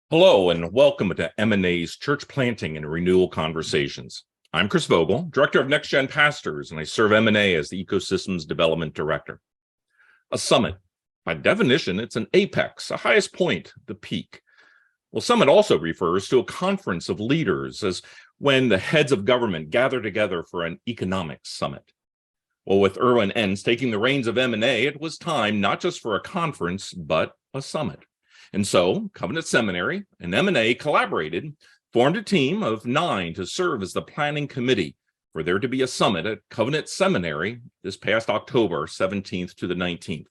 Hello and welcome to M&A's Church Planting and Renewal Conversations. I'm Chris Vogel, Director of Next Gen Pastors, and I serve M&A as the Ecosystems Development Director. A summit, by definition, it's an apex, a highest point, the peak. Well, summit also refers to a conference of leaders, as when the heads of government gather together for an economic summit. Well, with Irwin Enns taking the reins of M&A, it was time not just for a conference, but a summit. And so Covenant Seminary and M&A collaborated, formed a team of 9 to serve as the planning committee for there to be a summit at Covenant Seminary this past October 17th to the 19th.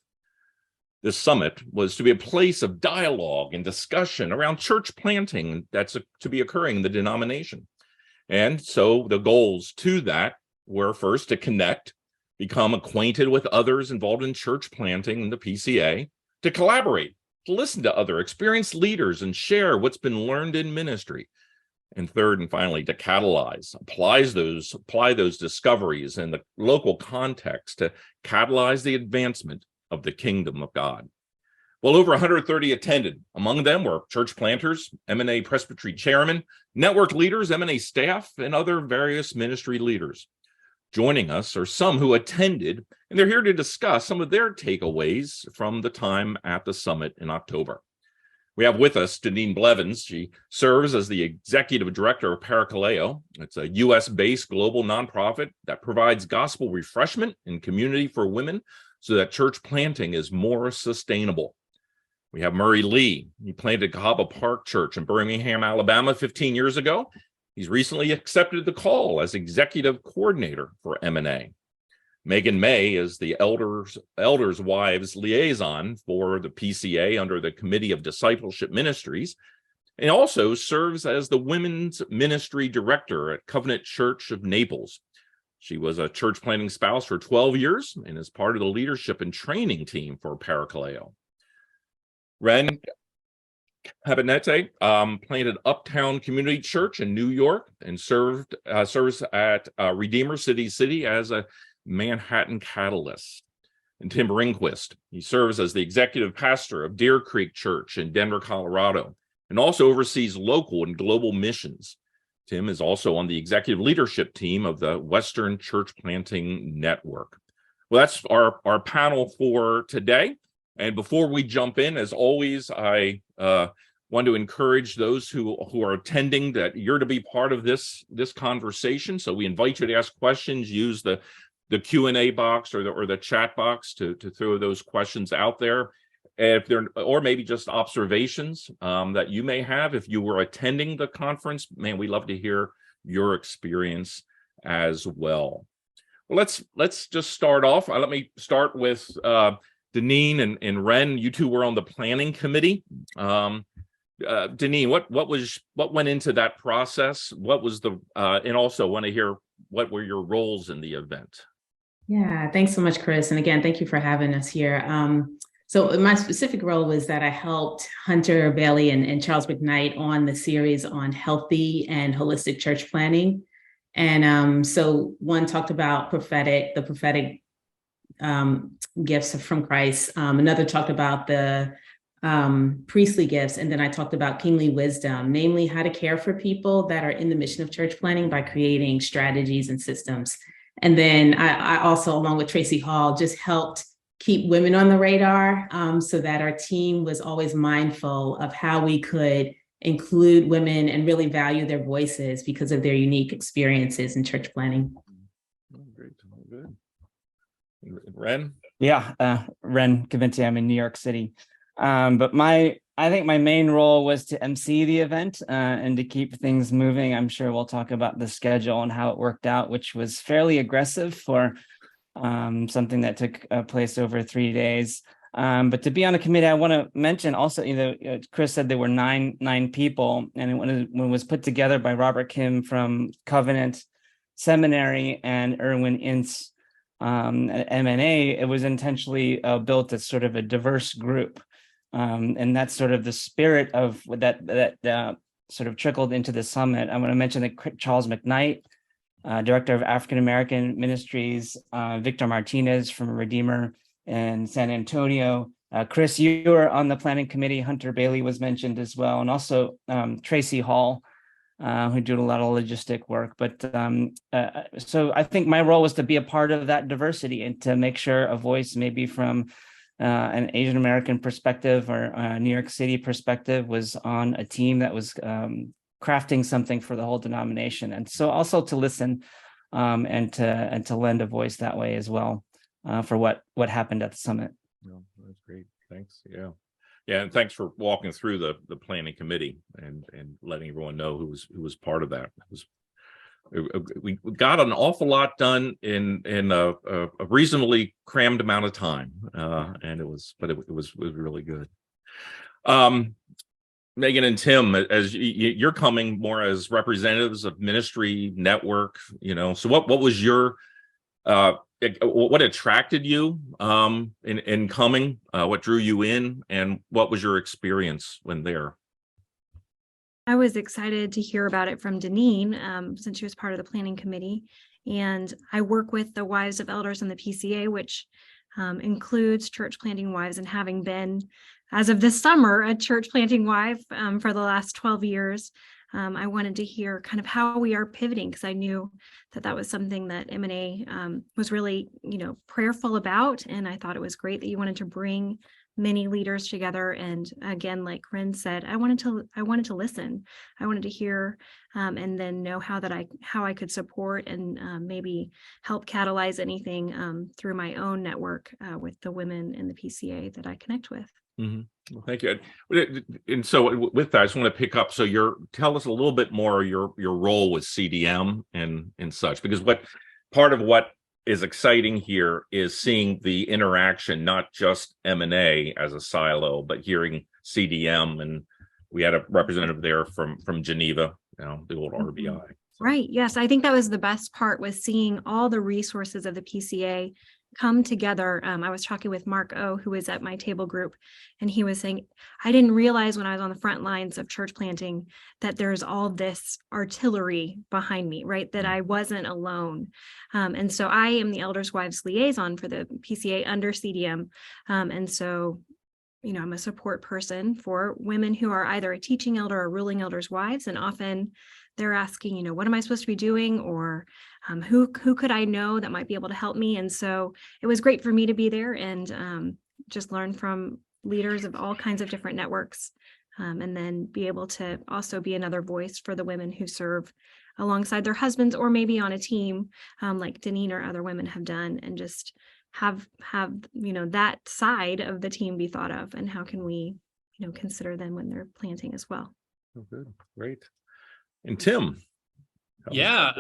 This summit was to be a place of dialogue and discussion around church planting that's to be occurring in the denomination. And so the goals to that were first to connect, become acquainted with others involved in church planting in the PCA, to collaborate, to listen to other experienced leaders and share what's been learned in ministry. And third and finally, to catalyze, apply those discoveries in the local context to catalyze the advancement of the kingdom of God. Well, over 130 attended. Among them were church planters, M&A presbytery chairmen, network leaders, M&A staff, and other various ministry leaders. Joining us are some who attended, and they're here to discuss some of their takeaways from the time at the summit in October. We have with us Deneen Blevins. She serves as the executive director of Parakaleo. It's a U.S.-based global nonprofit that provides gospel refreshment and community for women so that church planting is more sustainable. We have Murray Lee. He planted Cahaba Park Church in Birmingham, Alabama 15 years ago. He's recently accepted the call as executive coordinator for M&A. Megan May is the elders' wives liaison for the PCA under the Committee of Discipleship Ministries, and also serves as the women's ministry director at Covenant Church of Naples. She was a church planting spouse for 12 years and is part of the leadership and training team for Parakaleo. Ren Habinete planted Uptown Community Church in New York and serves at Redeemer City as a Manhattan catalyst. And Tim Ringquist, he serves as the executive pastor of Deer Creek Church in Denver, Colorado, and also oversees local and global missions. Tim is also on the executive leadership team of the Western Church Planting Network. Well, that's our panel for today. And before we jump in, as always, I want to encourage those who are attending that you're to be part of this conversation. So we invite you to ask questions, use the Q&A box or the chat box to throw those questions out there. If they're, or maybe just observations that you may have if you were attending the conference. Man, we'd love to hear your experience as well. Well, let's just start off. Let me start with Deneen and Ren. You two were on the planning committee. Deneen, what went into that process? What was and also want to hear what were your roles in the event? Yeah, thanks so much, Chris. And again, thank you for having us here. So my specific role was that I helped Hunter Bailey and Charles McKnight on the series on healthy and holistic church planning. And so one talked about the prophetic gifts from Christ. Another talked about the priestly gifts. And then I talked about kingly wisdom, namely how to care for people that are in the mission of church planting by creating strategies and systems. And then I also, along with Tracy Hall, just helped keep women on the radar so that our team was always mindful of how we could include women and really value their voices because of their unique experiences in church planting. Great. Good. Ren? Yeah, Ren Cavinti. I'm in New York City. But I think my main role was to MC the event and to keep things moving. I'm sure we'll talk about the schedule and how it worked out, which was fairly aggressive for something that took place over 3 days. But to be on a committee, I want to mention also, Chris said there were nine people, and when it was put together by Robert Kim from Covenant Seminary and Irwin Ince at M&A, it was intentionally built as sort of a diverse group. And that's sort of the spirit of that sort of trickled into the summit. I want to mention that Charles McKnight, Director of African American Ministries, Victor Martinez from Redeemer in San Antonio, Chris, you were on the planning committee. Hunter Bailey was mentioned as well, and also Tracy Hall, who did a lot of logistic work. But so I think my role was to be a part of that diversity and to make sure a voice maybe from an Asian American perspective or a New York City perspective was on a team that was crafting something for the whole denomination. And so also to listen and to lend a voice that way as well for what happened at the summit. No, that's great. Thanks. Yeah. Yeah. And thanks for walking through the planning committee and letting everyone know who was part of that. We got an awful lot done in a reasonably crammed amount of time. And it was really good. Megan and Tim, as you're coming more as representatives of ministry network, so what was your what attracted you in coming? What drew you in, and what was your experience when there? I was excited to hear about it from Deneen, since she was part of the planning committee. And I work with the Wives of Elders in the PCA, which includes church planting wives, and having been, as of this summer, a church planting wife for the last 12 years. I wanted to hear kind of how we are pivoting, because I knew that was something that M&A was really, prayerful about. And I thought it was great that you wanted to bring many leaders together. And again, like Ren said, I wanted to listen. I wanted to hear and then know how I could support and maybe help catalyze anything through my own network with the women in the PCA that I connect with. Mm-hmm. Well, thank you. And so with that, I just want to pick up. So tell us a little bit more your role with CDM and such, because part of what is exciting here is seeing the interaction, not just M&A as a silo, but hearing CDM. And we had a representative there from Geneva, the old RBI. Right. Yes. I think that was the best part, was seeing all the resources of the PCA come together. I was talking with Mark O, who was at my table group, and he was saying, I didn't realize when I was on the front lines of church planting that there's all this artillery behind me, right? That I wasn't alone. And so I am the Elders Wives Liaison for the PCA under CDM. And so, I'm a support person for women who are either a teaching elder or ruling elders' wives. And often they're asking, what am I supposed to be doing? Or who could I know that might be able to help me? And so it was great for me to be there and just learn from leaders of all kinds of different networks, and then be able to also be another voice for the women who serve alongside their husbands, or maybe on a team like Deneen or other women have done, and just have that side of the team be thought of, and how can we consider them when they're planting as well. Oh, good. Great. And Tim. Yeah,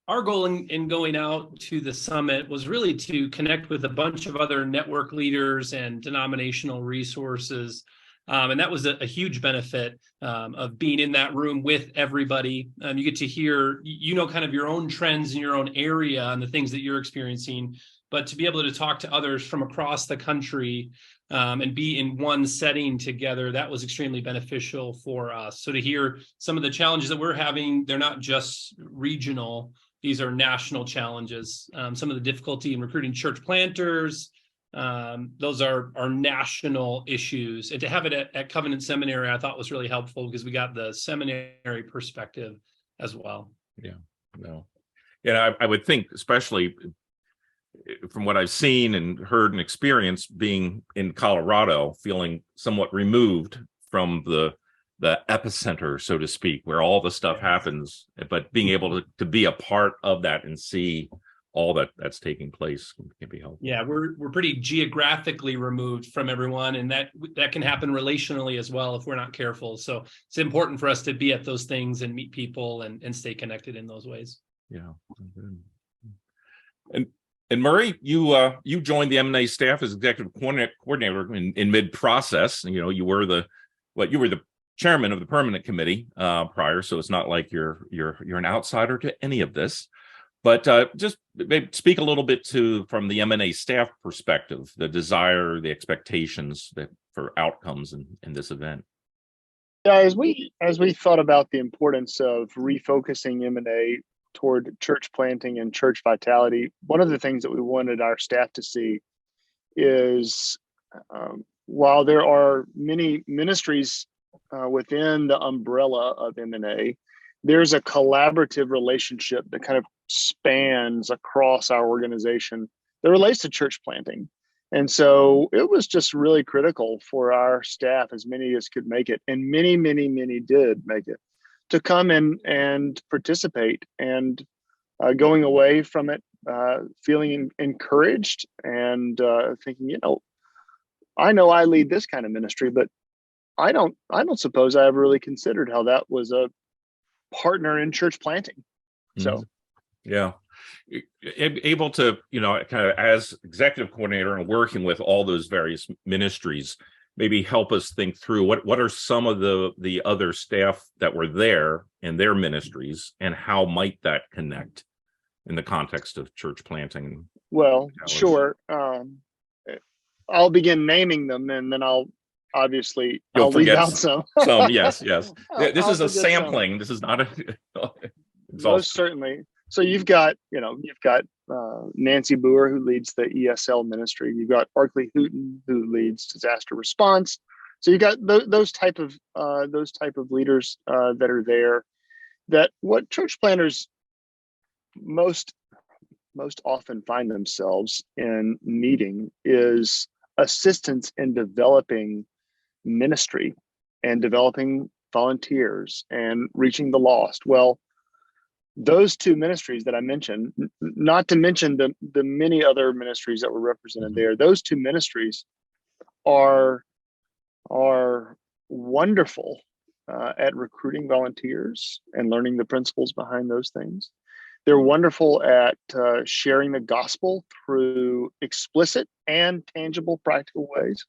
our goal in going out to the summit was really to connect with a bunch of other network leaders and denominational resources. And that was a huge benefit of being in that room with everybody. You get to hear, kind of your own trends in your own area and the things that you're experiencing, but to be able to talk to others from across the country and be in one setting together, that was extremely beneficial for us. So to hear some of the challenges that we're having, they're not just regional, these are national challenges. Some of the difficulty in recruiting church planters, those are national issues. And to have it at Covenant Seminary, I thought was really helpful, because we got the seminary perspective as well. Yeah, no. Yeah, I would think, especially from what I've seen and heard and experienced being in Colorado, feeling somewhat removed from the epicenter, so to speak, where all the stuff happens, but being able to be a part of that and see all that's taking place can be helpful. Yeah, we're pretty geographically removed from everyone, and that can happen relationally as well if we're not careful. So it's important for us to be at those things and meet people and stay connected in those ways. Yeah. And Murray, you joined the M&A staff as executive coordinator in mid-process. You were the chairman of the permanent committee prior, so it's not like you're an outsider to any of this. But just maybe speak a little bit from the M&A staff perspective, the desire, the expectations for outcomes in this event. Yeah, as we thought about the importance of refocusing M&A toward church planting and church vitality, one of the things that we wanted our staff to see is while there are many ministries within the umbrella of M&A, there's a collaborative relationship that kind of spans across our organization that relates to church planting. And so it was just really critical for our staff, as many as could make it, and many, many, many did make it, to come in and participate, and going away from it feeling encouraged and thinking, I know I lead this kind of ministry, but I don't suppose I ever really considered how that was a partner in church planting. So yeah, able to, kind of as executive coordinator and working with all those various ministries, maybe help us think through what are some of the other staff that were there in their ministries, and how might that connect in the context of church planting? Well, sure. I'll begin naming them, and then I'll leave out some. Yes. This is a sampling. Some. This is not a most certainly. So you've got Nancy Boer, who leads the ESL ministry. You've got Arkley Hooten, who leads disaster response. So you got those type of leaders that are there. That what church planners most often find themselves in needing is assistance in developing ministry and developing volunteers and reaching the lost. Well, those two ministries that I mentioned, not to mention the many other ministries that were represented there, those two ministries are wonderful at recruiting volunteers and learning the principles behind those things. They're wonderful at sharing the gospel through explicit and tangible, practical ways.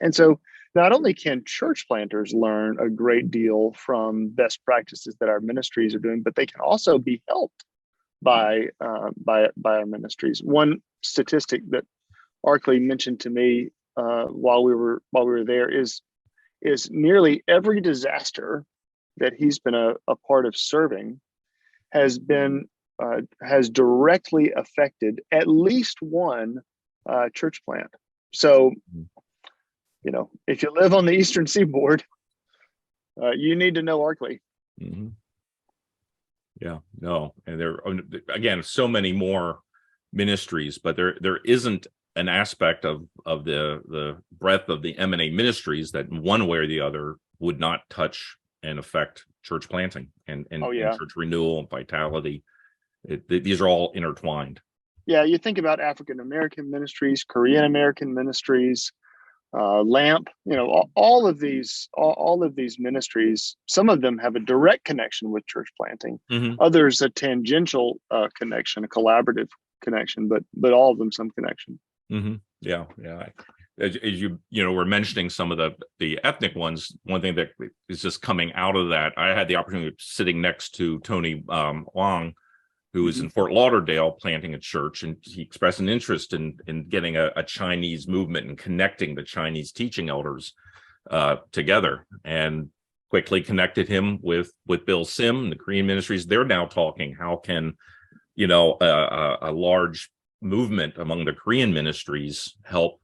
And so not only can church planters learn a great deal from best practices that our ministries are doing, but they can also be helped by our ministries. One statistic that Arkley mentioned to me while we were there is nearly every disaster that he's been a part of serving has directly affected at least one church plant. So, if you live on the Eastern Seaboard, you need to know Arkley. Mm-hmm. Yeah, no, and there again so many more ministries, but there isn't an aspect of the breadth of the M&A ministries that in one way or the other would not touch and affect church planting and church renewal and vitality. These are all intertwined. Yeah, you think about African American ministries, Korean American ministries, LAMP. All of these ministries. Some of them have a direct connection with church planting. Mm-hmm. Others a tangential connection, a collaborative connection, but all of them some connection. Mm-hmm. Yeah. As you were mentioning some of the ethnic ones, one thing that is just coming out of that, I had the opportunity of sitting next to Tony Wong, who is in Fort Lauderdale planting a church, and he expressed an interest in getting a Chinese movement and connecting the Chinese teaching elders together, and quickly connected him with Bill Sim and the Korean ministries. They're now talking, how can a large movement among the Korean ministries help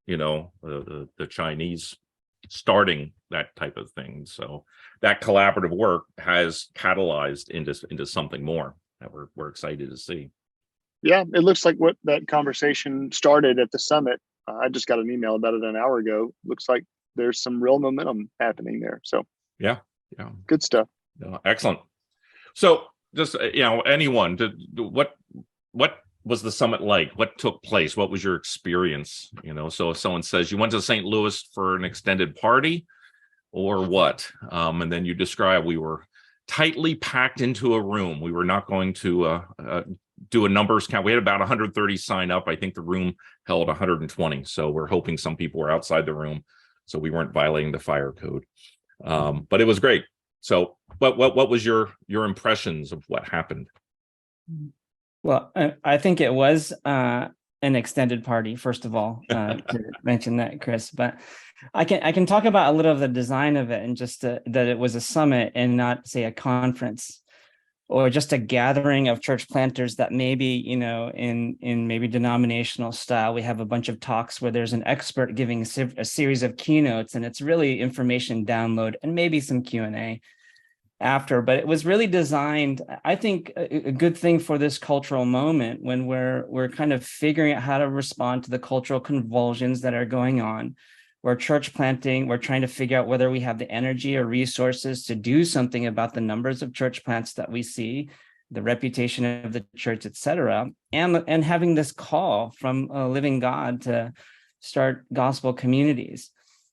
the Chinese starting that type of thing. So that collaborative work has catalyzed into something more that we're excited to see. Yeah, it looks like what that conversation started at the summit. I just got an email about it an hour ago. Looks like there's some real momentum happening there. So yeah, good stuff. Excellent. So just anyone, what was the summit like? What took place? What was your experience? So if someone says you went to St. Louis for an extended party or what, and then you describe we were tightly packed into a room. We were not going to do a numbers count. We had about 130 sign up. I think the room held 120. So we're hoping some people were outside the room, so we weren't violating the fire code. But it was great. So what was your impressions of what happened? Well, I think it was an extended party, first of all, to mention that, Chris. But I can talk about a little of the design of it, and just that it was a summit and not, say, a conference. or just a gathering of church planters that maybe, you know, in maybe denominational style, we have a bunch of talks where there's an expert giving a series of keynotes, and it's really information download and maybe some Q&A after. But it was really designed, I think, a good thing for this cultural moment when we're kind of figuring out how to respond to the cultural convulsions that are going on. We're church planting, we're trying to figure out whether we have the energy or resources to do something about the numbers of church plants that we see, the reputation of the church, et cetera, and having this call from a living God to start gospel communities.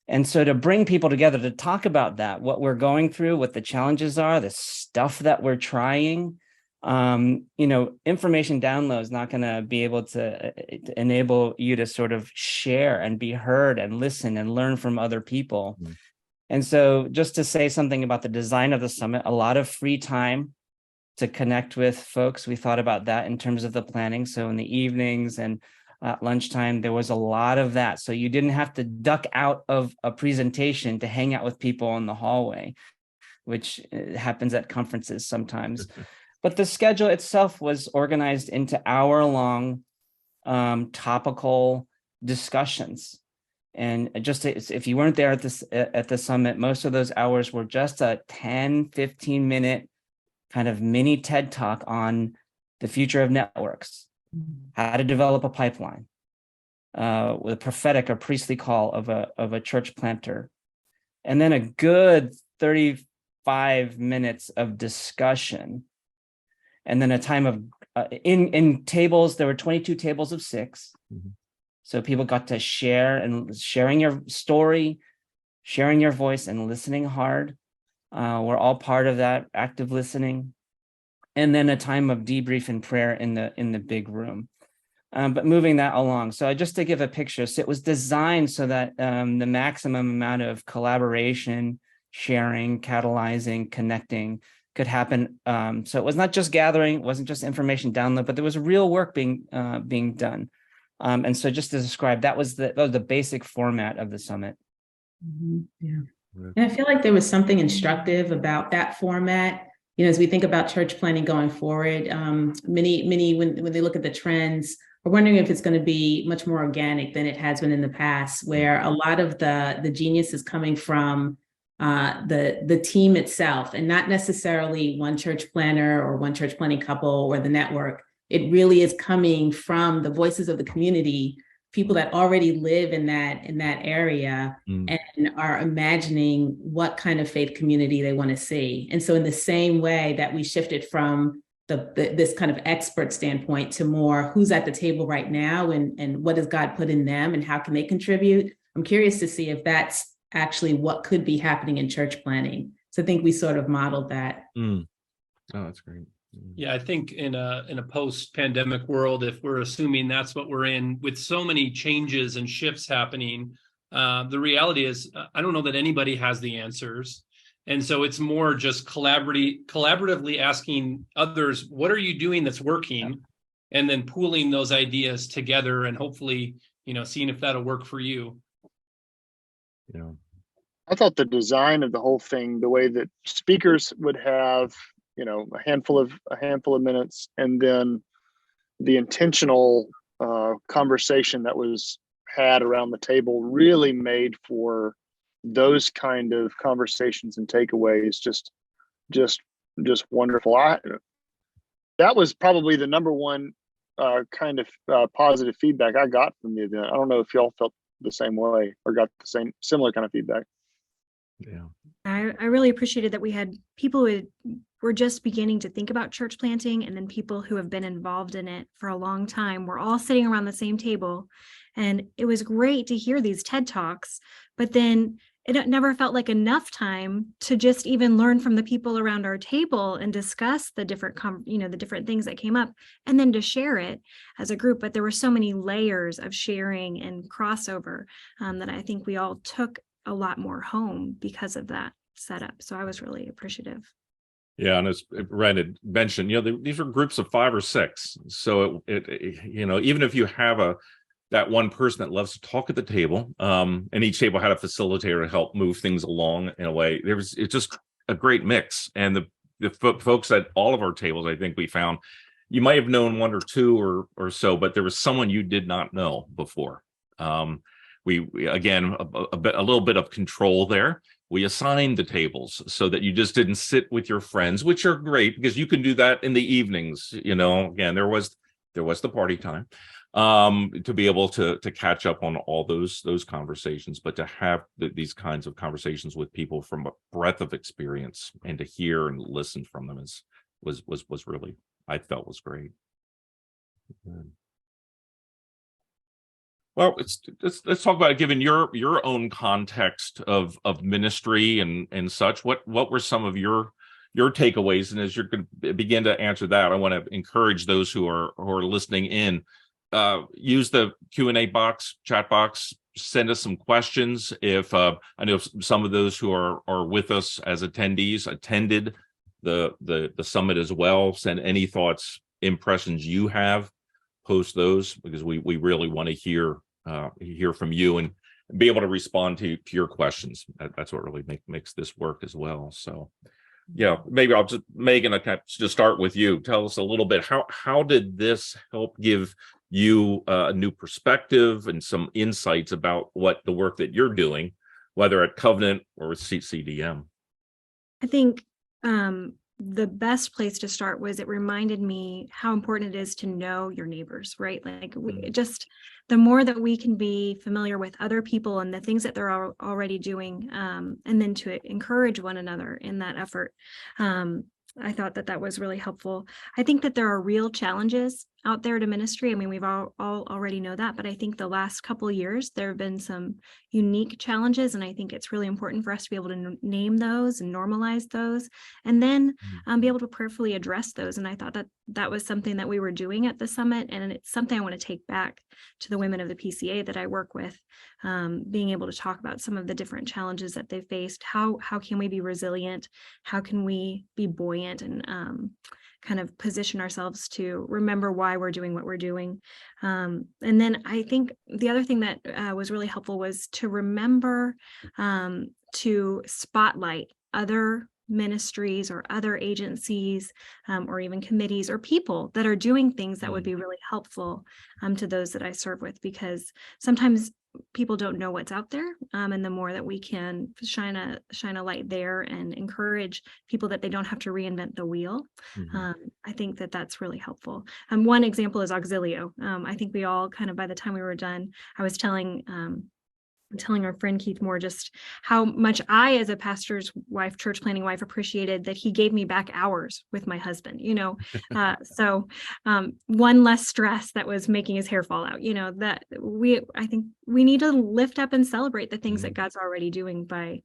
And so to bring people together to talk about that, what we're going through, what the challenges are, the stuff that we're trying, you know, information download is not going to be able to enable you to sort of share and be heard and listen and learn from other people. Mm-hmm. And so just to say something about the design of the summit, a lot of free time to connect with folks. We thought about that in terms of the planning. So in the evenings and at lunchtime, there was a lot of that. So you didn't have to duck out of a presentation to hang out with people in the hallway, which happens at conferences sometimes. But the schedule itself was organized into hour-long topical discussions. And just if you weren't there at the summit, most of those hours were just a 10, 15-minute kind of mini TED Talk on the future of networks, how to develop a pipeline, with a prophetic or priestly call of a church planter, and then a good 35 minutes of discussion. And then a time of, in tables, there were 22 tables of 6. Mm-hmm. So people got to sharing your story, sharing your voice, and listening hard. We're all part of that active listening. And then a time of debrief and prayer in the big room. But moving that along. So just to give a picture, so it was designed so that the maximum amount of collaboration, sharing, catalyzing, connecting could happen. So it was not just gathering, it wasn't just information download, but there was real work being done. And so just to describe, that was the basic format of the summit. Mm-hmm. Yeah. And I feel like there was something instructive about that format. You know, as we think about church planning going forward, many when they look at the trends, we're wondering if it's going to be much more organic than it has been in the past, where a lot of the genius is coming from the team itself, and not necessarily one church planner or one church planning couple or the network. It really is coming from the voices of the community, people that already live in that area and are imagining what kind of faith community they want to see. And so in the same way that we shifted from this kind of expert standpoint to more who's at the table right now and what has God put in them and how can they contribute, I'm curious to see if that's actually what could be happening in church planning. So I think we sort of modeled that. Oh, that's great. Yeah, I think in a post-pandemic world, if we're assuming that's what we're in, with so many changes and shifts happening, the reality is I don't know that anybody has the answers. And so it's more just collaboratively asking others, what are you doing that's working? And then pooling those ideas together and hopefully, seeing if that'll work for you. Yeah. I thought the design of the whole thing, the way that speakers would have, a handful of minutes, and then the intentional conversation that was had around the table really made for those kind of conversations and takeaways just wonderful. That was probably the number one kind of positive feedback I got from the event. I don't know if y'all felt the same way or got the similar kind of feedback. Yeah, I really appreciated that we had people who were just beginning to think about church planting, and then people who have been involved in it for a long time. We're all sitting around the same table, and it was great to hear these TED Talks, but then it never felt like enough time to just even learn from the people around our table and discuss the different, the different things that came up, and then to share it as a group. But there were so many layers of sharing and crossover that I think we all took a lot more home because of that setup. So I was really appreciative. Yeah, and as Ren had mentioned, these are groups of 5 or 6. So it even if you have that one person that loves to talk at the table, and each table had a facilitator to help move things along in a way, it's just a great mix. And the folks at all of our tables, I think we found you might have known one or two or so, but there was someone you did not know before. We again, a little bit of control there. We assigned the tables so that you just didn't sit with your friends, which are great because you can do that in the evenings. Again, there was the party time, to be able to catch up on all those conversations, but to have these kinds of conversations with people from a breadth of experience and to hear and listen from them was really, I felt, was great. Well, let's talk about, given your own context of ministry and such. What were some of your takeaways? And as you're going to begin to answer that, I want to encourage those who are listening in. Use the Q&A box, chat box. Send us some questions. If I know some of those who are with us as attendees attended the summit as well. Send any thoughts, impressions you have. Post those, because we really want to hear from you and be able to respond to your questions. That's what really makes this work as well. So, yeah, maybe I'll just, Megan, to start with you. Tell us a little bit, how did this help give you a new perspective and some insights about what the work that you're doing, whether at Covenant or with CDM? I think the best place to start was it reminded me how important it is to know your neighbors, right? Like just the more that we can be familiar with other people and the things that they're already doing, and then to encourage one another in that effort. I thought that was really helpful. I think that there are real challenges out there to ministry. I mean, we've all already know that, but I think the last couple of years, there have been some unique challenges. And I think it's really important for us to be able to name those and normalize those, and then be able to prayerfully address those. And I thought that was something that we were doing at the summit. And it's something I want to take back to the women of the PCA that I work with, being able to talk about some of the different challenges that they faced. How can we be resilient? How can we be buoyant and kind of position ourselves to remember why we're doing what we're doing. And then I think the other thing that was really helpful was to remember to spotlight other ministries or other agencies, or even committees or people that are doing things that would be really helpful to those that I serve with, because sometimes people don't know what's out there, and the more that we can shine a light there and encourage people that they don't have to reinvent the wheel, I think that's really helpful. One example is Auxilio. I think we all kind of, by the time we were done, I was telling our friend Keith Moore just how much I, as a pastor's wife, church planning wife, appreciated that he gave me back hours with my husband, so one less stress that was making his hair fall out, that I think we need to lift up and celebrate the things that God's already doing by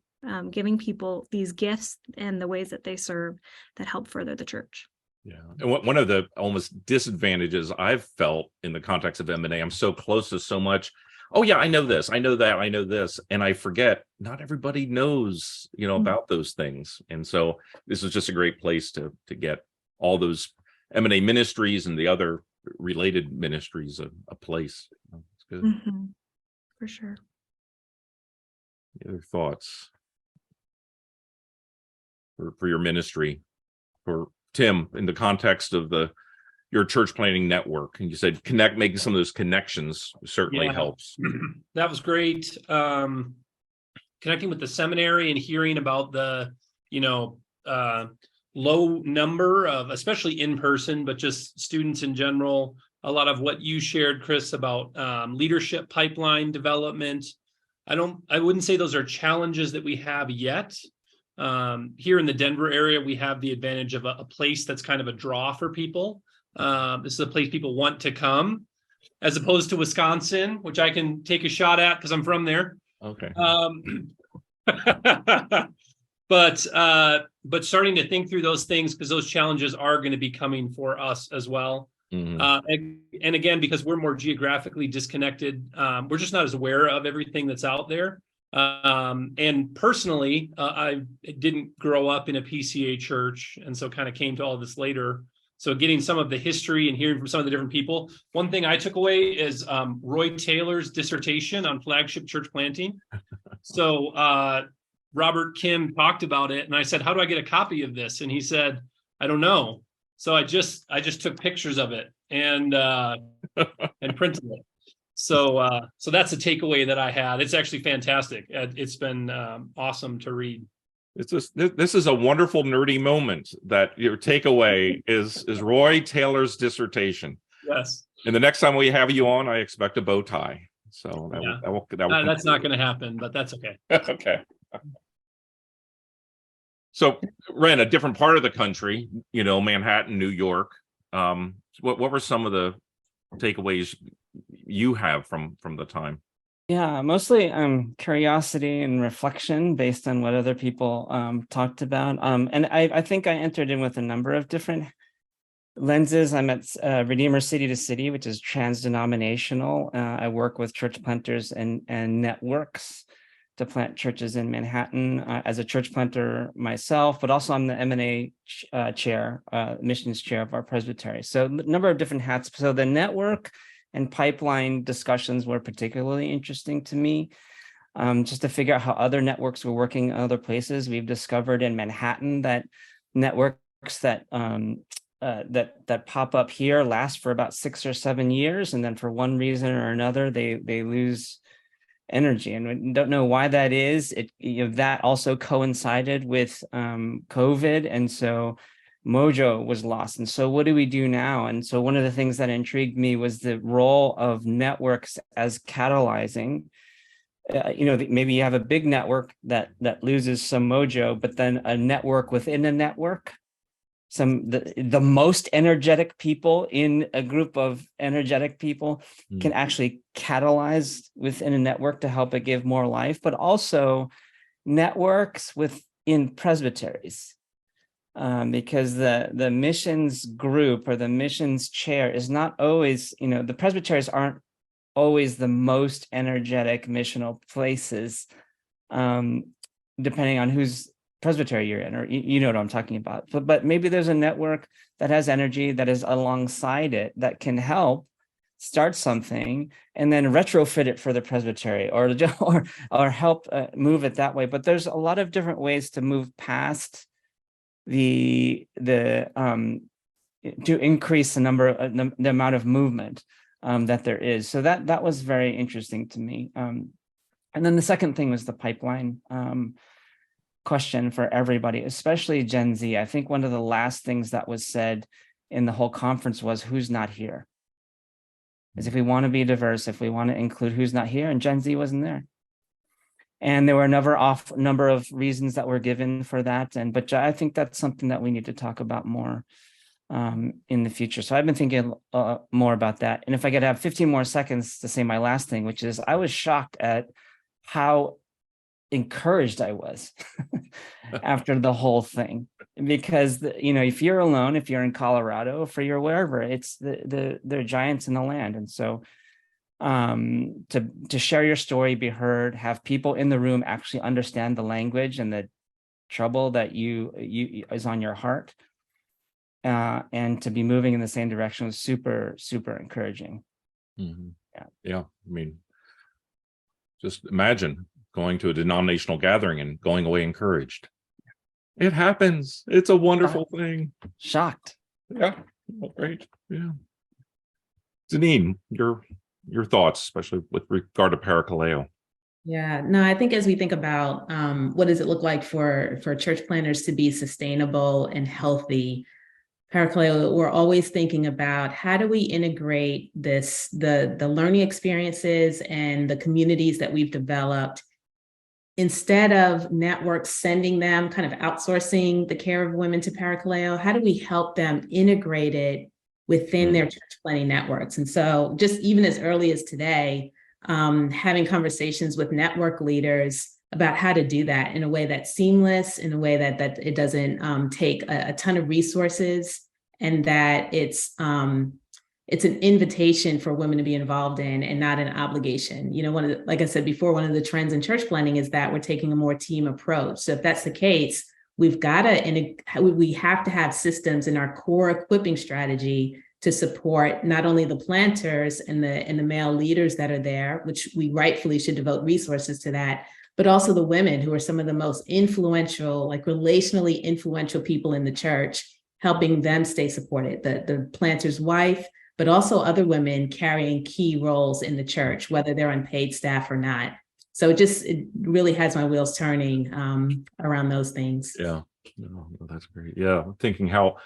giving people these gifts and the ways that they serve that help further the church. Yeah. And one of the almost disadvantages I've felt in the context of M&A, I'm so close to so much. Oh yeah, I know this, I know that, I know this, and I forget not everybody knows, about those things. And so this is just a great place to get all those M&A ministries and the other related ministries a place. It's good. For sure. Any other thoughts for your ministry, for Tim, in the context of your church planning network? And you said making some of those connections certainly helps. That was great. Connecting with the seminary and hearing about the, low number of, especially in person, but just students in general. A lot of what you shared, Chris, about leadership pipeline development. I wouldn't say those are challenges that we have yet. Here in the Denver area, we have the advantage of a place that's kind of a draw for people. This is a place people want to come, as opposed to Wisconsin, which I can take a shot at because I'm from there. Okay. But starting to think through those things, because those challenges are going to be coming for us as well. And again, because we're more geographically disconnected, we're just not as aware of everything that's out there. And personally, I didn't grow up in a PCA church, and so kind of came to all this later. So getting some of the history and hearing from some of the different people. One thing I took away is Roy Taylor's dissertation on flagship church planting. So Robert Kim talked about it, and I said, how do I get a copy of this? And he said, I don't know. So I just took pictures of it and printed it. So that's a takeaway that I had. It's actually fantastic. It's been awesome to read. This is a wonderful nerdy moment that your takeaway is Roy Taylor's dissertation. Yes. And the next time we have you on, I expect a bow tie. So that's not going to happen, but that's okay. Okay. So, Ren, a different part of the country, Manhattan, New York. What were some of the takeaways you have from the time? Yeah, mostly curiosity and reflection based on what other people talked about. And I think I entered in with a number of different lenses. I'm at Redeemer City to City, which is trans-denominational. I work with church planters and networks to plant churches in Manhattan as a church planter myself, but also I'm the M&A chair, missions chair of our presbytery. So a number of different hats. So the network and pipeline discussions were particularly interesting to me, just to figure out how other networks were working in other places. We've discovered in Manhattan that networks that pop up here last for about 6 or 7 years, and then for one reason or another, they lose energy, and we don't know why that is. That also coincided with COVID, and so mojo was lost. And so what do we do now? And so one of the things that intrigued me was the role of networks as catalyzing. Maybe you have a big network that loses some mojo, but then a network within a network, the most energetic people in a group of energetic people can actually catalyze within a network to help it give more life, but also networks within presbyteries. Because the missions group or the missions chair is not always, the presbyteries aren't always the most energetic missional places, depending on whose presbytery you're in, or you know what I'm talking about. But maybe there's a network that has energy that is alongside it that can help start something and then retrofit it for the presbytery or help move it that way. But there's a lot of different ways to move past to increase the amount of movement that there is. So that was very interesting to me. And then the second thing was the pipeline question for everybody, especially Gen Z. I think one of the last things that was said in the whole conference was who's not here. As if we want to be diverse, if we want to include who's not here, and Gen Z wasn't there. And there were a number of reasons that were given for that. But I think that's something that we need to talk about more in the future. So I've been thinking more about that. And if I could have 15 more seconds to say my last thing, which is I was shocked at how encouraged I was after the whole thing. Because, if you're alone, if you're in Colorado, if you're wherever, it's they're giants in the land. And so to share your story, be heard, have people in the room actually understand the language and the trouble that you is on your heart, and to be moving in the same direction was super, super encouraging. Mm-hmm. Yeah. I mean, just imagine going to a denominational gathering and going away encouraged. It happens. It's a wonderful thing. Shocked. Yeah. Great. Yeah. Zanine, your thoughts, especially with regard to parakaleo. Yeah, no, I think as we think about what does it look like for church planners to be sustainable and healthy, parakaleo, we're always thinking about how do we integrate the learning experiences and the communities that we've developed, instead of networks sending them, kind of outsourcing the care of women to parakaleo. How do we help them integrate it within their church planning networks? And so just even as early as today, having conversations with network leaders about how to do that in a way that's seamless, in a way that it doesn't take a ton of resources, and that it's an invitation for women to be involved in and not an obligation. Like I said before, one of the trends in church planning is that we're taking a more team approach. So if that's the case, we have to have systems in our core equipping strategy to support not only the planters and the male leaders that are there, which we rightfully should devote resources to that, but also the women who are some of the most influential, like relationally influential people in the church, helping them stay supported. The planter's wife, but also other women carrying key roles in the church, whether they're on paid staff or not. So it really has my wheels turning around those things. Yeah, no, that's great. Yeah, thinking how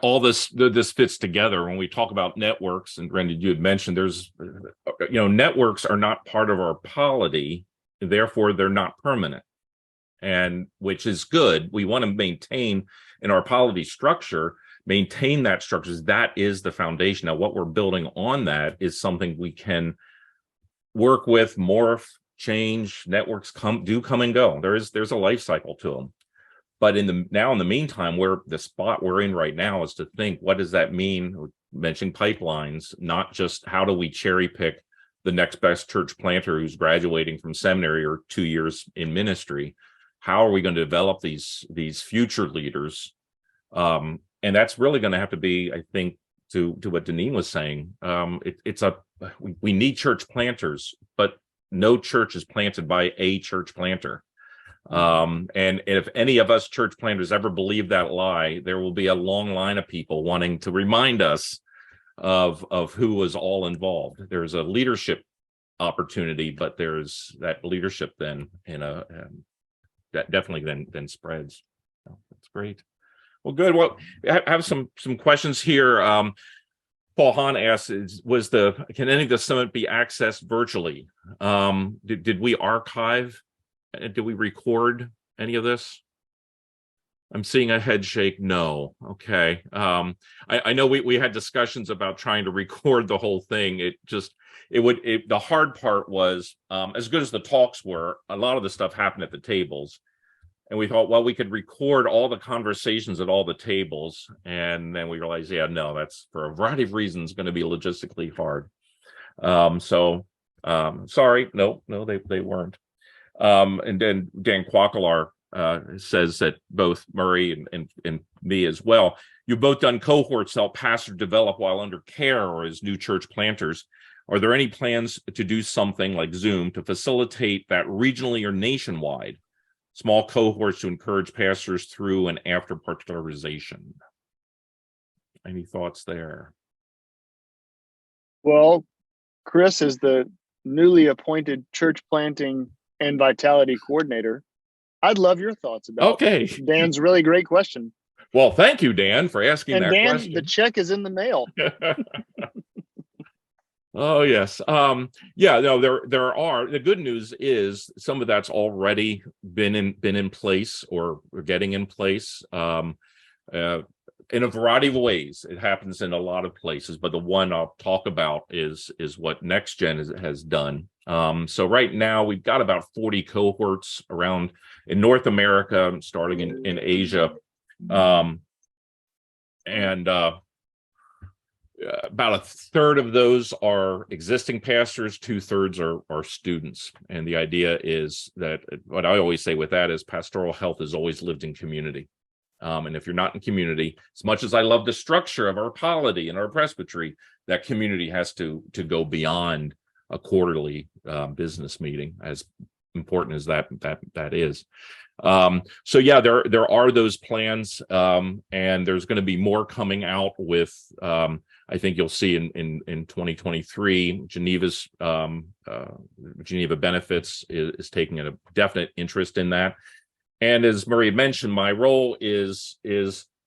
all this fits together when we talk about networks. And Randy, you had mentioned there's, networks are not part of our polity, therefore they're not permanent, and which is good. We want to maintain in our polity structure, maintain that structure. That is the foundation. Now, what we're building on that is something we can work with, morph, change. Networks come and go. There's a life cycle to them. But in the meantime, the spot we're in right now is to think, what does that mean? We're mentioning pipelines, not just how do we cherry pick the next best church planter who's graduating from seminary or 2 years in ministry. How are we going to develop these future leaders? And that's really going to have to be, I think, to what Deneen was saying. We need church planters, but no church is planted by a church planter. And if any of us church planters ever believe that lie, there will be a long line of people wanting to remind us of who was all involved. There's a leadership opportunity, but there's that leadership then that definitely then spreads. So that's great. Well, good. Well, I have some questions here. Paul Hahn asks, can any of the summit be accessed virtually? Did we archive? Did we record any of this? I'm seeing a head shake. No. Okay. I know we had discussions about trying to record the whole thing. The hard part was, as good as the talks were, a lot of the stuff happened at the tables. And we thought, well, we could record all the conversations at all the tables. And then we realized, yeah, no, that's for a variety of reasons going to be logistically hard. Sorry. No, they weren't. And then Dan Quacklar says that both Murray and me as well, you've both done cohorts to help pastors develop while under care or as new church planters. Are there any plans to do something like Zoom to facilitate that regionally or nationwide? Small cohorts to encourage pastors through and after particularization. Any thoughts there? Well, Chris is the newly appointed church planting and vitality coordinator. I'd love your thoughts about Dan's really great question. Well, thank you, Dan, for asking that Dan, question. The check is in the mail. Oh, yes. Yeah, no, there are. The good news is some of that's already been in place or getting in place in a variety of ways. It happens in a lot of places, but the one I'll talk about is what NextGen has done. So right now we've got about 40 cohorts around in North America, starting in Asia. About a third of those are existing pastors, 2/3 are students. And the idea is that what I always say with that is pastoral health is always lived in community. And if you're not in community, as much as I love the structure of our polity and our presbytery, that community has to go beyond a quarterly business meeting, as important as that is. So yeah, there are those plans, and there's going to be more coming out with. I think you'll see in 2023, Geneva's Geneva Benefits is taking a definite interest in that. And as Murray mentioned, my role is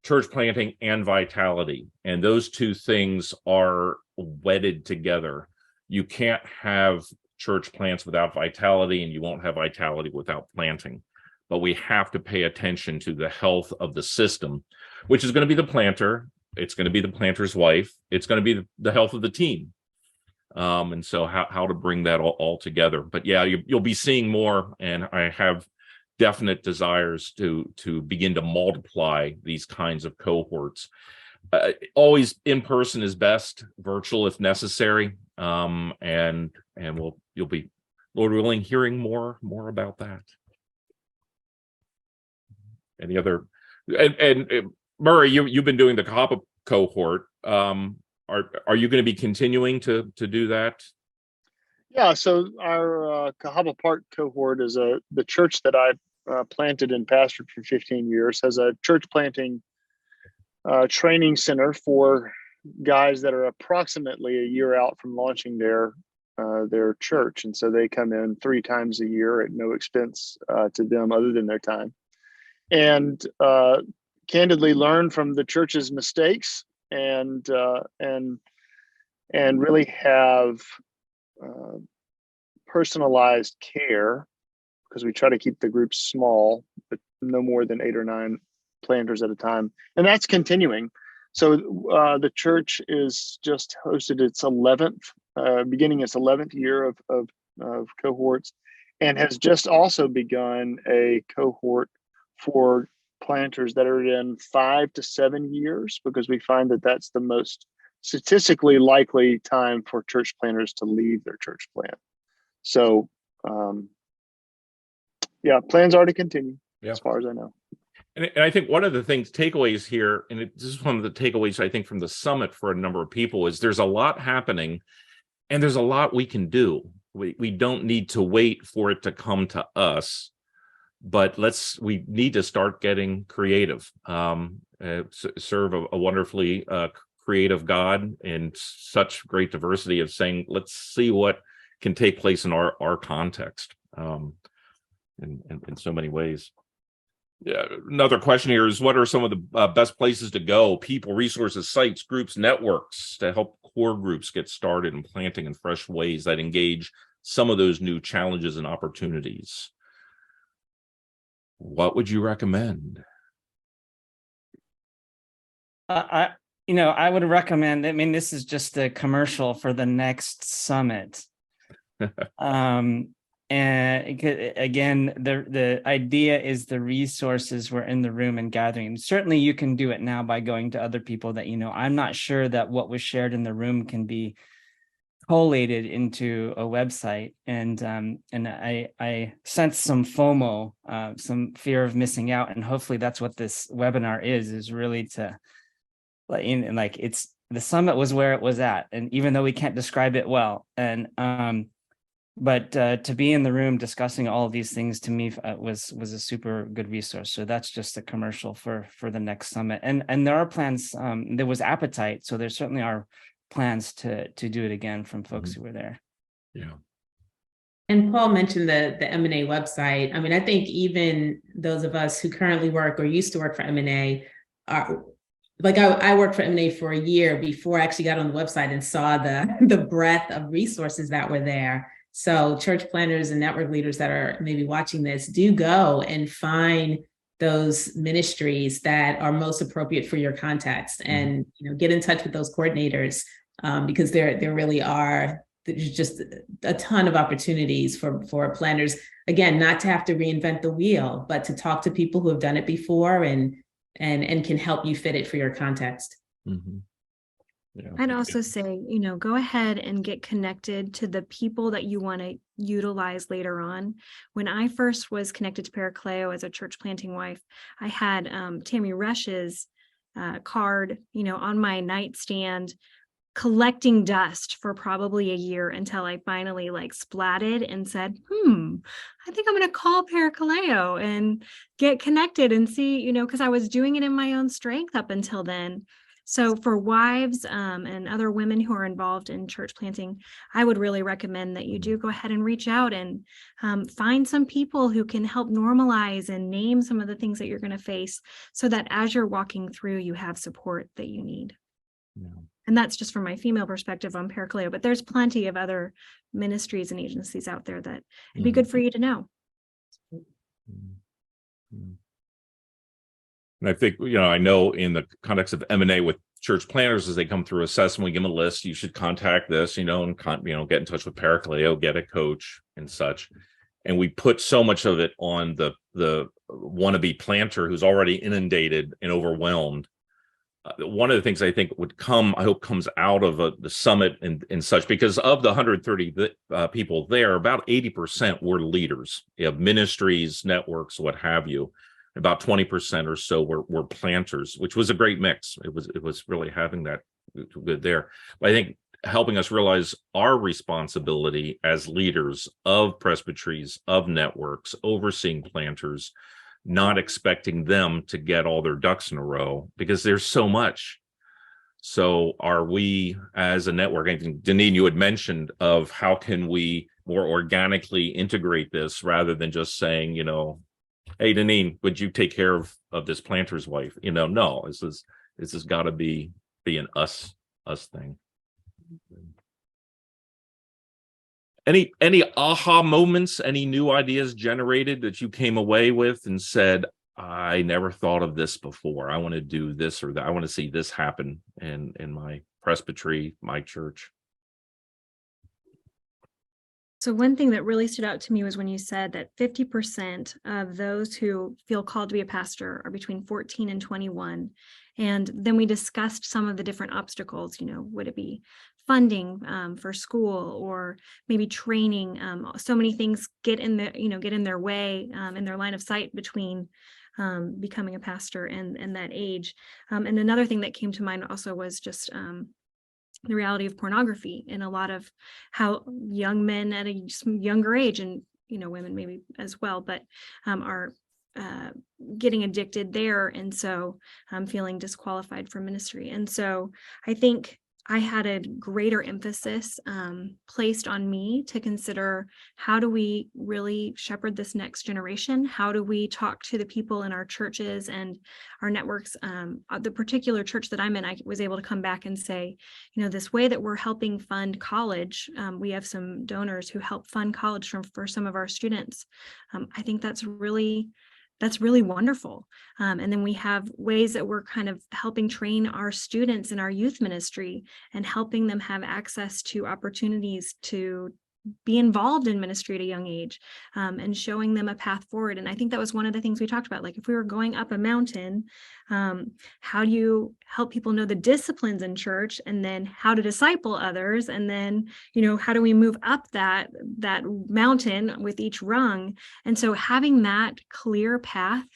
church planting and vitality, and those two things are wedded together. You can't have church plants without vitality, and you won't have vitality without planting. But we have to pay attention to the health of the system, which is going to be the planter. It's going to be the planter's wife. It's going to be the health of the team. And so how to bring that all together. But yeah, you'll be seeing more, and I have definite desires to begin to multiply these kinds of cohorts. Always in person is best, virtual if necessary. And you'll be, Lord willing, hearing more about that. Any other and Murray, you've been doing the COPA cohort. Are you going to be continuing to do that? Yeah, so our Cahaba Park cohort is the church that I planted and pastored for 15 years, has a church planting training center for guys that are approximately a year out from launching their church, and so they come in 3 times a year at no expense to them other than their time, and candidly learn from the church's mistakes and really have personalized care, because we try to keep the groups small, but no more than 8 or 9 planters at a time, and that's continuing. So the church is just hosted its 11th, beginning its 11th year of cohorts, and has just also begun a cohort for planters that are in 5 to 7 years, because we find that that's the most statistically likely time for church planters to leave their church plant. So, yeah, plans are to continue, as far as I know. And I think one of the takeaways here, and this is one of the takeaways I think from the summit for a number of people, is there's a lot happening and there's a lot we can do. We don't need to wait for it to come to us, but we need to start getting creative, serve a wonderfully creative God in such great diversity of saying, let's see what can take place in our context in so many ways. Yeah, another question here is, what are some of the best places to go, people, resources, sites, groups, networks, to help core groups get started in planting in fresh ways that engage some of those new challenges and opportunities? What would you recommend? I would recommend, this is just a commercial for the next summit. And again, the idea is the resources were in the room and gathering. And certainly you can do it now by going to other people that I'm not sure that what was shared in the room can be collated into a website. And I sense some FOMO, some fear of missing out. And hopefully that's what this webinar is really to, it's, the summit was where it was at. And even though we can't describe it well, and but to be in the room discussing all of these things, to me was a super good resource. So that's just a commercial for the next summit. And there are plans. There was appetite, so there certainly are plans to do it again from folks who were there. Yeah. And Paul mentioned the M&A website. I think even those of us who currently work or used to work for M&A are, like, I worked for M&A for a year before I actually got on the website and saw the breadth of resources that were there. So church planners and network leaders that are maybe watching this, do go and find those ministries that are most appropriate for your context, and get in touch with those coordinators, because there really are, there's just a ton of opportunities for planners, again, not to have to reinvent the wheel, but to talk to people who have done it before and can help you fit it for your context. Mm-hmm. Yeah. I'd also say, go ahead and get connected to the people that you want to utilize later on. When I first was connected to Paracleo as a church planting wife, I had Tammy Resch's card, on my nightstand, collecting dust for probably a year until I finally splatted and said, I think I'm going to call Paracleo and get connected and see, because I was doing it in my own strength up until then. So for wives and other women who are involved in church planting, I would really recommend that you do go ahead and reach out and find some people who can help normalize and name some of the things that you're going to face, so that as you're walking through, you have support that you need. Yeah. And that's just from my female perspective on Paracleo, but there's plenty of other ministries and agencies out there that it'd be good for you to know. And I think, I know in the context of M&A with church planners, as they come through assessment, we give them a list. You should contact this, and get in touch with Paracleo, get a coach and such. And we put so much of it on the wannabe planter who's already inundated and overwhelmed. One of the things I think I hope comes out of the summit and such, because of the 130 people there, about 80% were leaders, ministries, networks, what have you. About 20% or so were planters, which was a great mix. It was really having that good there. But I think helping us realize our responsibility as leaders of presbyteries, of networks, overseeing planters, not expecting them to get all their ducks in a row because there's so much. So are we as a network, I think, Deneen, you had mentioned of how can we more organically integrate this rather than just saying, hey, Deneen, would you take care of this planter's wife? No, this has got to be an us thing. Any aha moments, any new ideas generated that you came away with and said, I never thought of this before. I want to do this or that. I want to see this happen in my presbytery, my church. So one thing that really stood out to me was when you said that 50% of those who feel called to be a pastor are between 14 and 21. And then we discussed some of the different obstacles, would it be funding for school or maybe training? So many things get in their way in their line of sight between becoming a pastor and that age. And another thing that came to mind also was just the reality of pornography and a lot of how young men at a younger age, and women maybe as well, but are getting addicted there, and so feeling disqualified for ministry. And so I think I had a greater emphasis placed on me to consider, how do we really shepherd this next generation? How do we talk to the people in our churches and our networks? The particular church that I'm in, I was able to come back and say, this way that we're helping fund college, we have some donors who help fund college for some of our students. I think that's really wonderful. And then we have ways that we're kind of helping train our students in our youth ministry and helping them have access to opportunities to be involved in ministry at a young age, and showing them a path forward. And I think that was one of the things we talked about. Like, if we were going up a mountain, how do you help people know the disciplines in church, and then how to disciple others? And then, how do we move up that mountain with each rung? And so having that clear path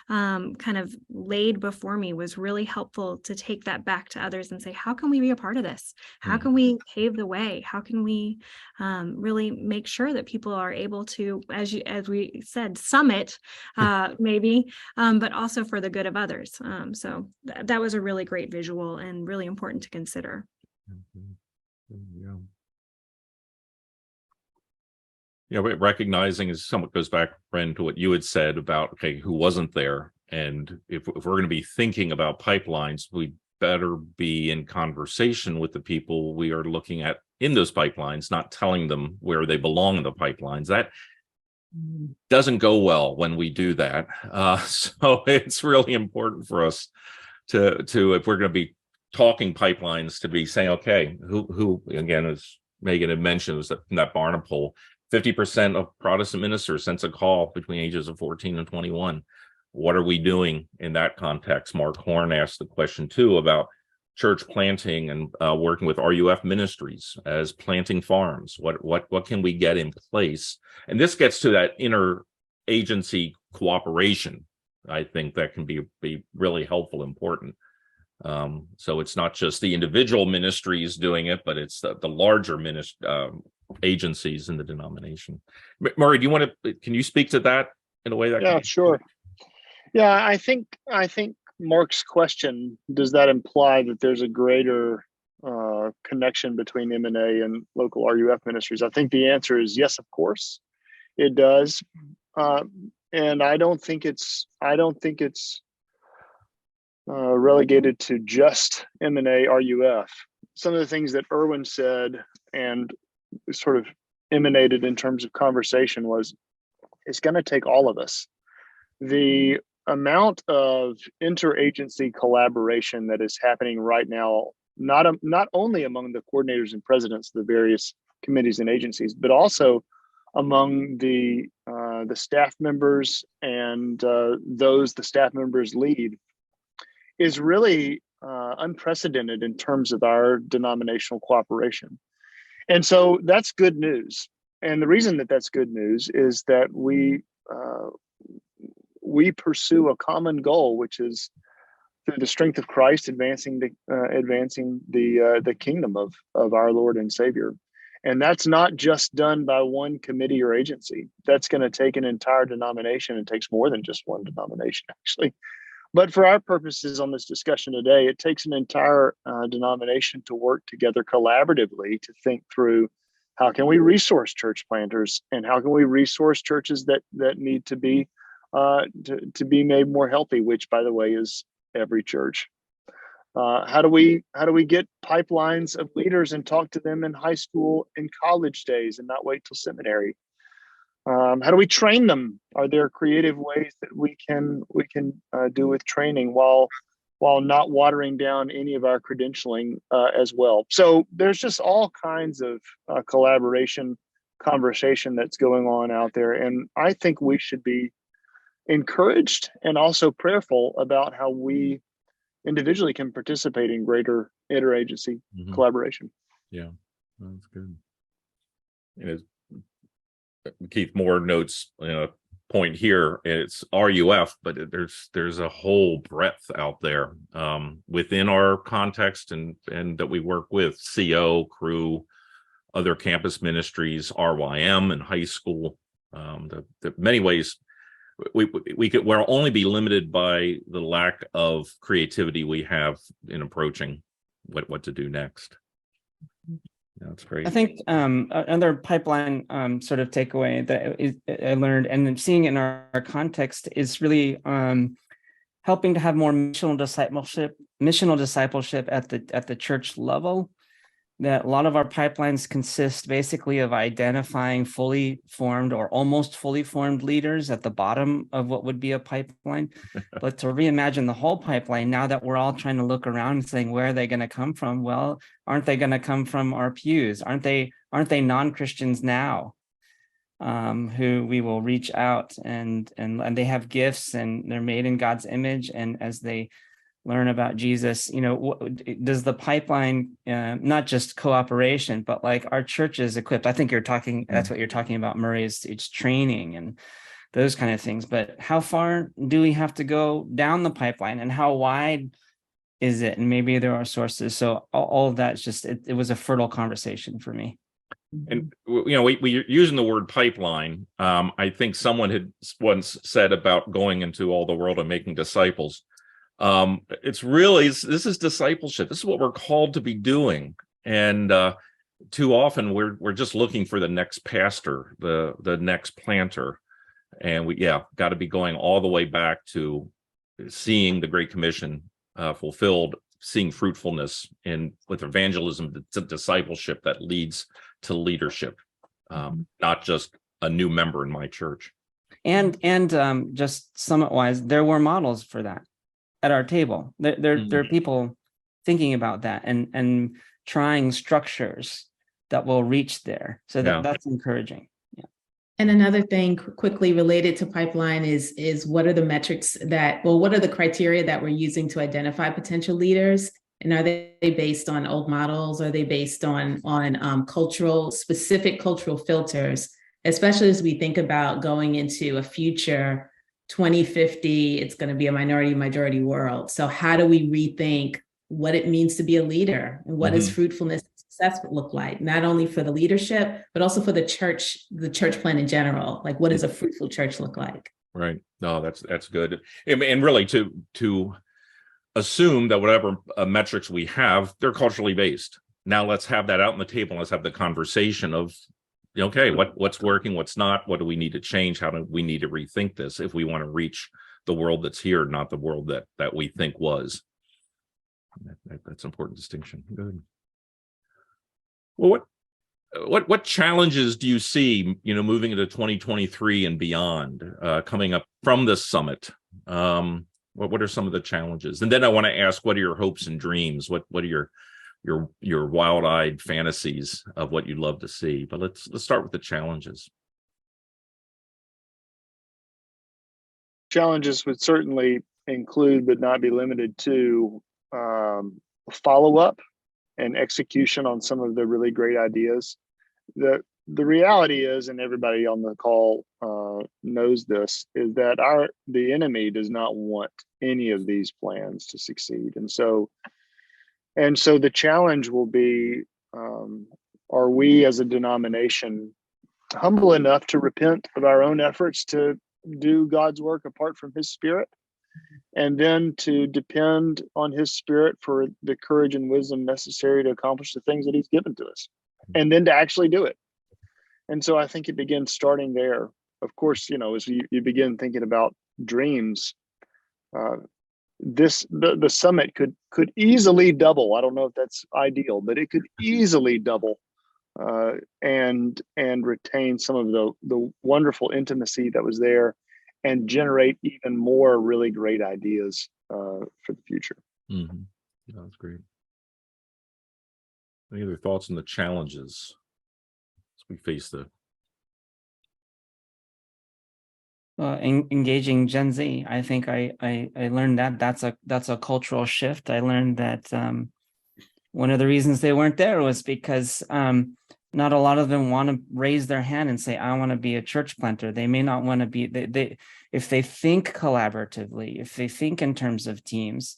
kind of laid before me was really helpful to take that back to others and say, how can we be a part of this? How can we pave the way? How can we really make sure that people are able to, as we said, summit maybe, but also for the good of others. So that was a really great visual and really important to consider. Yeah, recognizing is somewhat goes back, Ren, to what you had said about, okay, who wasn't there. And if we're going to be thinking about pipelines, we better be in conversation with the people we are looking at in those pipelines, not telling them where they belong in the pipelines. That doesn't go well when we do that. So it's really important for us to if we're going to be talking pipelines, to be saying, okay, who again, as Megan had mentioned, was that Barna poll, 50% of Protestant ministers sense a call between ages of 14 and 21. What are we doing in that context? Mark Horn asked the question too about church planting and working with RUF ministries as planting farms. What can we get in place? And this gets to that interagency cooperation. I think that can be really helpful, important. So it's not just the individual ministries doing it, but it's the larger agencies in the denomination. Murray, can you speak to that in a way that? Yeah, sure. Yeah, I think Mark's question, does that imply that there's a greater connection between M&A and local RUF ministries? I think the answer is yes, of course, it does. And I don't think it's relegated to just M&A RUF. Some of the things that Erwin said and sort of emanated in terms of conversation was, it's going to take all of us. The amount of interagency collaboration that is happening right now, not only among the coordinators and presidents of the various committees and agencies, but also among the staff members and those the staff members lead, is really unprecedented in terms of our denominational cooperation. And so that's good news. And the reason that that's good news is that we pursue a common goal, which is through the strength of Christ, advancing the kingdom of our Lord and Savior. And that's not just done by one committee or agency. That's going to take an entire denomination. It takes more than just one denomination, actually. But for our purposes on this discussion today, it takes an entire denomination to work together collaboratively to think through how can we resource church planters, and how can we resource churches that need to be made more healthy, which, by the way, is every church. How do we get pipelines of leaders and talk to them in high school and college days and not wait till seminary? How do we train them? Are there creative ways that we can do with training while not watering down any of our credentialing as well? So there's just all kinds of collaboration, conversation that's going on out there, and I think we should be encouraged and also prayerful about how we individually can participate in greater interagency collaboration. Yeah, that's good. Keith Moore notes point here, it's RUF, but there's a whole breadth out there within our context and that we work with: CO, Crew, other campus ministries, RYM, and high school. The many ways we'll only be limited by the lack of creativity we have in approaching what to do next. Yeah, that's great. I think another pipeline sort of takeaway that I learned, and then seeing it in our context, is really helping to have more missional discipleship at the church level. That a lot of our pipelines consist basically of identifying fully formed or almost fully formed leaders at the bottom of what would be a pipeline. But to reimagine the whole pipeline, now that we're all trying to look around and saying, where are they going to come from? Well, aren't they going to come from our pews? Aren't they non-Christians now who we will reach out and they have gifts and they're made in God's image, and as they learn about Jesus, does the pipeline, not just cooperation, but like our churches equipped? I think that's what you're talking about, Murray, it's training and those kind of things. But how far do we have to go down the pipeline, and how wide is it? And maybe there are sources. So all of that's just, it was a fertile conversation for me. And we using the word pipeline. I think someone had once said about going into all the world and making disciples. This is discipleship. This is what we're called to be doing. And too often we're just looking for the next pastor, the next planter. And we got to be going all the way back to seeing the Great Commission fulfilled, seeing fruitfulness with evangelism, discipleship that leads to leadership, not just a new member in my church. And just summit-wise, there were models for that at our table. There are people thinking about that and trying structures that will reach there. So that's encouraging. Yeah. And another thing quickly related to pipeline is what are the metrics what are the criteria that we're using to identify potential leaders? And are they based on old models? Are they based on specific cultural filters, especially as we think about going into a future 2050, it's going to be a minority-majority world. So how do we rethink what it means to be a leader, and what does fruitfulness and success look like, not only for the leadership, but also for the church plan in general? Like, what does a fruitful church look like? Right. No, that's good. And really to assume that whatever metrics we have, they're culturally based. Now let's have that out on the table. Let's have the conversation of, okay, what's working, what's not, what do we need to change? How do we need to rethink this if we want to reach the world that's here, not the world that we think was? That's an important distinction. Good. Well, what challenges do you see, moving into 2023 and beyond, coming up from this summit? What are some of the challenges? And then I want to ask, what are your hopes and dreams? What are your wild-eyed fantasies of what you'd love to see? But let's start with the challenges. Challenges would certainly include, but not be limited to, follow-up and execution on some of the really great ideas. the reality is, and everybody on the call knows this, is that the enemy does not want any of these plans to succeed. And so the challenge will be, are we as a denomination humble enough to repent of our own efforts to do God's work apart from his Spirit, and then to depend on his Spirit for the courage and wisdom necessary to accomplish the things that he's given to us, and then to actually do it. And so I think it begins starting there. Of course, as you begin thinking about dreams, the summit could easily double. I don't know if that's ideal, but it could easily double and retain some of the wonderful intimacy that was there, and generate even more really great ideas for the future. Mm-hmm. Yeah, that's great. Any other thoughts on the challenges as we face the engaging Gen Z? I think I learned that's a cultural shift. I learned that one of the reasons they weren't there was because not a lot of them want to raise their hand and say, I want to be a church planter. They may not want to be, they if they think collaboratively, if they think in terms of teams.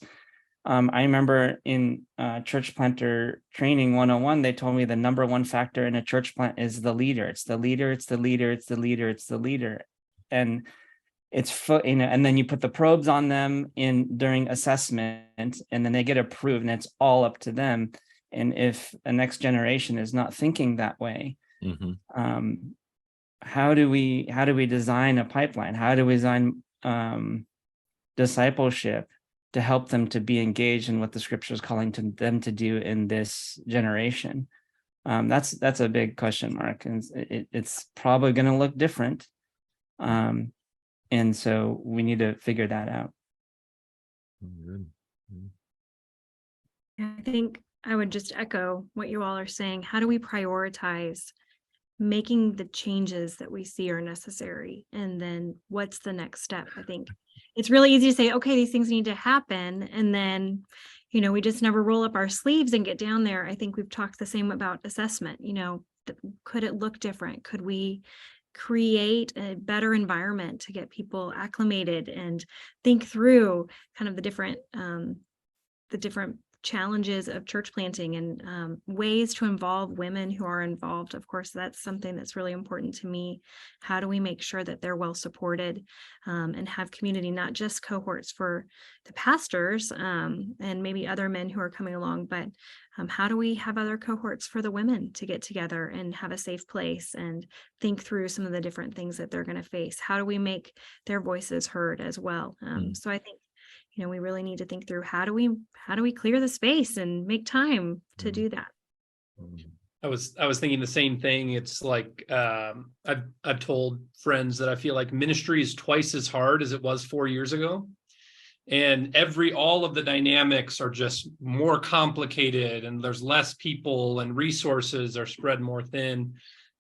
I remember in church planter training 101, they told me the number one factor in a church plant is the leader. It's the leader, it's the leader, it's the leader, it's the leader. And and then you put the probes on them during assessment, and then they get approved, and it's all up to them. And if a next generation is not thinking that way, how do we design a pipeline? How do we design discipleship to help them to be engaged in what the scripture is calling them to do in this generation? That's a big question mark, and it's probably going to look different. And so we need to figure that out. I think I would just echo what you all are saying. How do we prioritize making the changes that we see are necessary? And then what's the next step? I think it's really easy to say, okay, these things need to happen. And then, we just never roll up our sleeves and get down there. I think we've talked the same about assessment. Could it look different? Could we create a better environment to get people acclimated and think through kind of the different challenges of church planting and ways to involve women who are involved? Of course, that's something that's really important to me. How do we make sure that they're well supported and have community, not just cohorts for the pastors and maybe other men who are coming along, but how do we have other cohorts for the women to get together and have a safe place and think through some of the different things that they're going to face? How do we make their voices heard as well? So I think we really need to think through how do we clear the space and make time to do that. I was thinking the same thing. It's like I've told friends that I feel like ministry is twice as hard as it was 4 years ago, and all of the dynamics are just more complicated, and there's less people, and resources are spread more thin.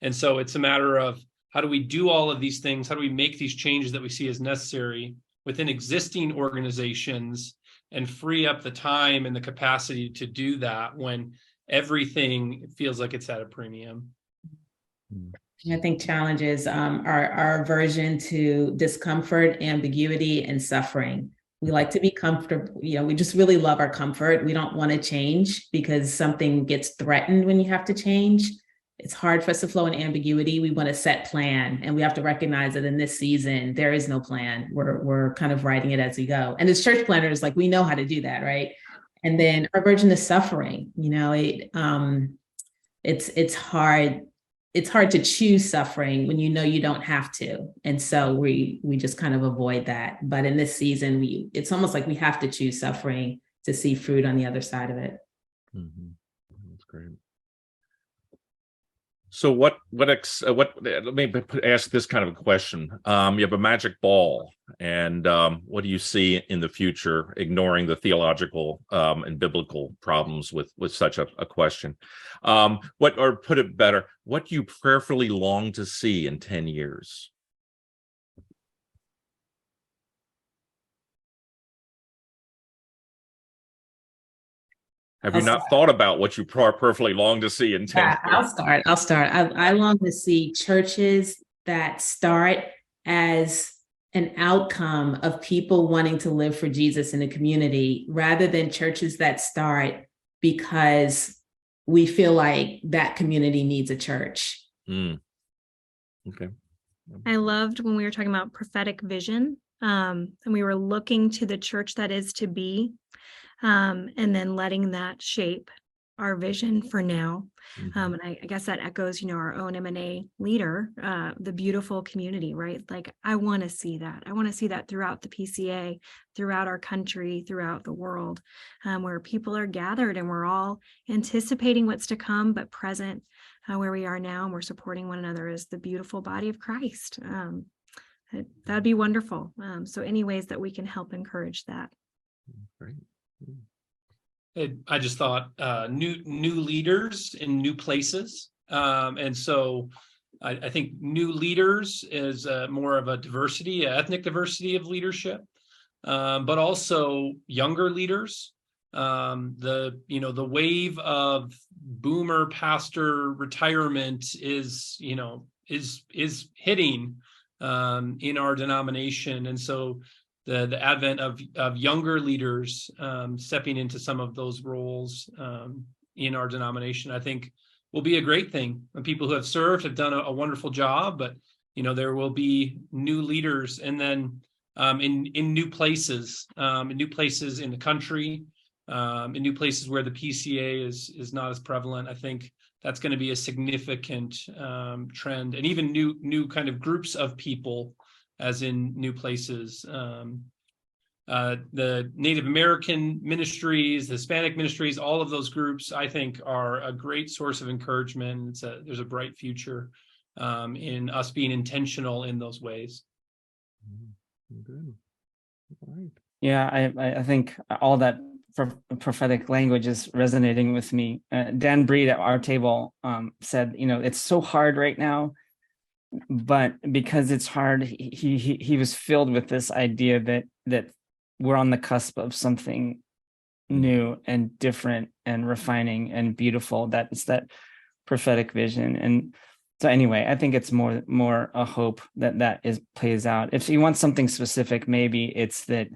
And so it's a matter of how do we do all of these things? How do we make these changes that we see as necessary within existing organizations and free up the time and the capacity to do that when everything feels like it's at a premium? I think challenges are our aversion to discomfort, ambiguity, and suffering. We like to be comfortable. We just really love our comfort. We don't want to change because something gets threatened when you have to change. It's hard for us to flow in ambiguity. We want a set plan, and we have to recognize that in this season, there is no plan. We're kind of writing it as we go. And as church planners, we know how to do that, right? And then our aversion to suffering, it's hard. It's hard to choose suffering when you don't have to. And so we just kind of avoid that. But in this season, it's almost like we have to choose suffering to see fruit on the other side of it. Mm-hmm. That's great. So let me ask this kind of a question. You have a magic ball, and what do you see in the future, ignoring the theological and biblical problems with such a question? Or put it better, what do you prayerfully long to see in 10 years? Have you not thought about what you perfectly long to see in 10 years? I'll start. I long to see churches that start as an outcome of people wanting to live for Jesus in the community, rather than churches that start because we feel like that community needs a church. Okay. I loved when we were talking about prophetic vision, and we were looking to the church that is to be, and then letting that shape our vision for now. And I guess that echoes, our own M&A leader, the beautiful community, right? Like, I want to see that. I want to see that throughout the PCA, throughout our country, throughout the world, where people are gathered and we're all anticipating what's to come, but present where we are now, and we're supporting one another as the beautiful body of Christ. That'd be wonderful. So any ways that we can help encourage that. Great. I just thought new leaders in new places. And so I think new leaders is more of a diversity, ethnic diversity of leadership, but also younger leaders. The wave of boomer pastor retirement is hitting in our denomination. And so the advent of younger leaders stepping into some of those roles in our denomination, I think, will be a great thing. And people who have served have done a wonderful job, but there will be new leaders, and then in new places in the country, in new places where the PCA is not as prevalent. I think that's going to be a significant trend, and even new kind of groups of people, as in new places. The Native American ministries, the Hispanic ministries, all of those groups, I think, are a great source of encouragement. There's a bright future in us being intentional in those ways. Good. All right. Yeah, I think all that prophetic language is resonating with me. Dan Breed at our table said, it's so hard right now, but because it's hard, he was filled with this idea that we're on the cusp of something new and different and refining and beautiful. That's that prophetic vision. And so anyway, I think it's more a hope that plays out. If you want something specific, maybe it's that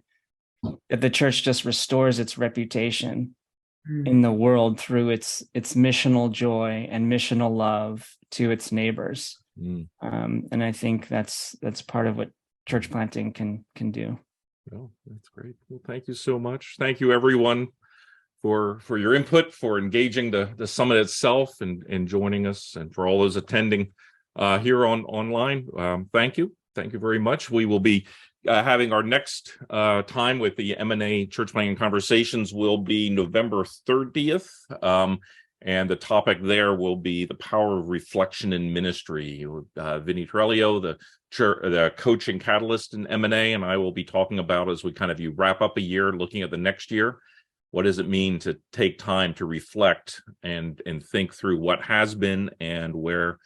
the church just restores its reputation in the world through its missional joy and missional love to its neighbors. And I think that's part of what church planting can do. Oh, that's great. Well, thank you so much. Thank you, everyone, for your input, for engaging the summit itself and joining us, and for all those attending here online. Thank you. Thank you very much. We will be having our next time with the M&A Church Planting Conversations will be November 30th. And the topic there will be the power of reflection in ministry. Vinny Trellio, the coaching catalyst in M&A, and I will be talking about, as we kind of wrap up a year, looking at the next year. What does it mean to take time to reflect and think through what has been and where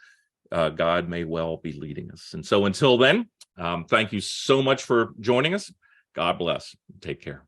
God may well be leading us? And so until then, thank you so much for joining us. God bless. Take care.